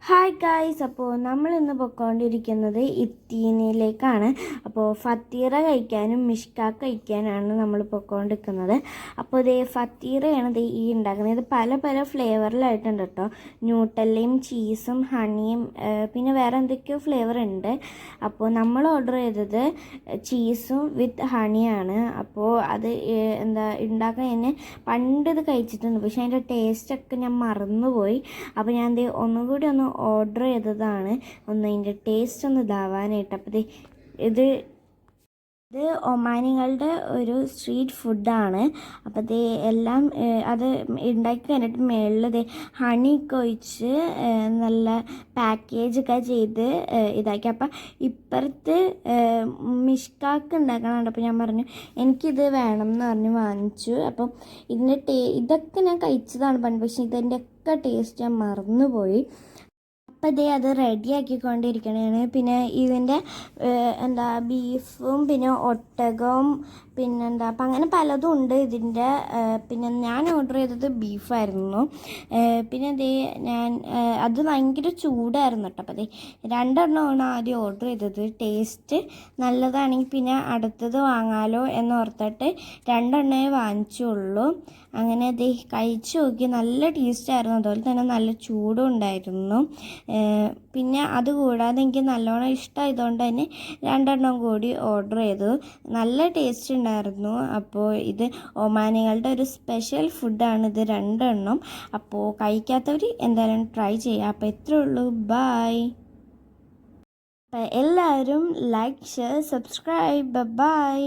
Hi guys, അപ്പോൾ നമ്മൾ ഇന്ന് പൊയ്ക്കൊണ്ടിരിക്കുന്നത് ഇത്തീനിലേക്കാണ്. അപ്പോൾ ഫത്തീറ കഴിക്കാനും മിഷ്കാക്ക് കഴിക്കാനാണ് നമ്മൾ പൊയ്ക്കൊണ്ടിരിക്കുന്നത്. അപ്പോൾ ഇതേ ഫത്തീറയാണ് ഈ ഉണ്ടാക്കുന്നത്. ഇത് പല പല ഫ്ലേവറിലായിട്ടുണ്ട് കേട്ടോ. ന്യൂട്ടല്ലയും ചീസും ഹണിയും പിന്നെ വേറെ എന്തൊക്കെയോ ഫ്ലേവർ ഉണ്ട്. അപ്പോൾ നമ്മൾ ഓർഡർ ചെയ്തത് ചീസും വിത്ത് ഹണിയാണ്. അപ്പോൾ അത് ഉണ്ടാക്കാൻ എന്നെ പണ്ട് ഇത് കഴിച്ചിട്ടുണ്ട്, പക്ഷേ അതിൻ്റെ ടേസ്റ്റൊക്കെ ഞാൻ മറന്നുപോയി. അപ്പോൾ ഞാൻ ഒന്നുകൂടി ഒന്ന് ഓർഡർ ചെയ്തതാണ്, അതിൻ്റെ ടേസ്റ്റ് ഒന്ന് ഇതാവാനായിട്ട്. അപ്പോൾ ഇത് ഒമാനികളുടെ ഒരു സ്ട്രീറ്റ് ഫുഡാണ്. അപ്പോൾ എല്ലാം അത് ഉണ്ടാക്കി കഴിഞ്ഞിട്ട് മുകളിൽ ഹണിയൊക്കെ ഒഴിച്ച് നല്ല പാക്കേജൊക്കെ ചെയ്ത് ഇതാക്കി. അപ്പം ഇപ്പുറത്ത് മിഷ്കാക്ക് ഉണ്ടാക്കണുണ്ട്. അപ്പോൾ ഞാൻ പറഞ്ഞു എനിക്കിത് വേണം എന്ന് പറഞ്ഞ് വാങ്ങിച്ചു. അപ്പം ഇതൊക്കെ ഞാൻ കഴിച്ചതാണ് പണ്ട്, പക്ഷേ ഇതിൻ്റെ ഒക്കെ ടേസ്റ്റ് ഞാൻ മറന്നുപോയി. അപ്പം അത് റെഡിയാക്കിക്കൊണ്ടിരിക്കണതാണ്. പിന്നെ ഇതിൻ്റെ ബീഫും പിന്നെ ഒട്ടകവും അപ്പം അങ്ങനെ പലതും ഉണ്ട് ഇതിൻ്റെ. പിന്നെ ഞാൻ ഓർഡർ ചെയ്തത് ബീഫായിരുന്നു. പിന്നെ ഞാൻ അത് ഭയങ്കര ചൂടായിരുന്നു കേട്ടോ. അപ്പം രണ്ടെണ്ണമാണ് ആദ്യം ഓർഡർ ചെയ്തത്. ടേസ്റ്റ് നല്ലതാണെങ്കിൽ പിന്നെ അടുത്തത് വാങ്ങാലോ എന്നോർത്തിട്ട് രണ്ടെണ്ണമേ വാങ്ങിച്ചുള്ളൂ. അങ്ങനെ കഴിച്ചു നോക്കി, നല്ല ടേസ്റ്റായിരുന്നു. അതുപോലെ തന്നെ നല്ല ചൂടും ഉണ്ടായിരുന്നു. പിന്നെ അതുകൂടാതെ എനിക്ക് നല്ലോണം ഇഷ്ടമായതുകൊണ്ട് തന്നെ രണ്ടെണ്ണം കൂടി ഓർഡർ ചെയ്തു. നല്ല ടേസ്റ്റ് ഉണ്ടായിരുന്നു. അപ്പോൾ ഇത് ഒമാനികളുടെ ഒരു സ്പെഷ്യൽ ഫുഡാണ് ഇത് രണ്ടെണ്ണം. അപ്പോൾ കഴിക്കാത്തവർ എന്തായാലും ട്രൈ ചെയ്യുക. അപ്പോൾ ഇത്രയേ ഉള്ളൂ. ബൈ. എല്ലാവരും ലൈക്ക്, ഷെയർ, സബ്സ്ക്രൈബ്. ബൈ.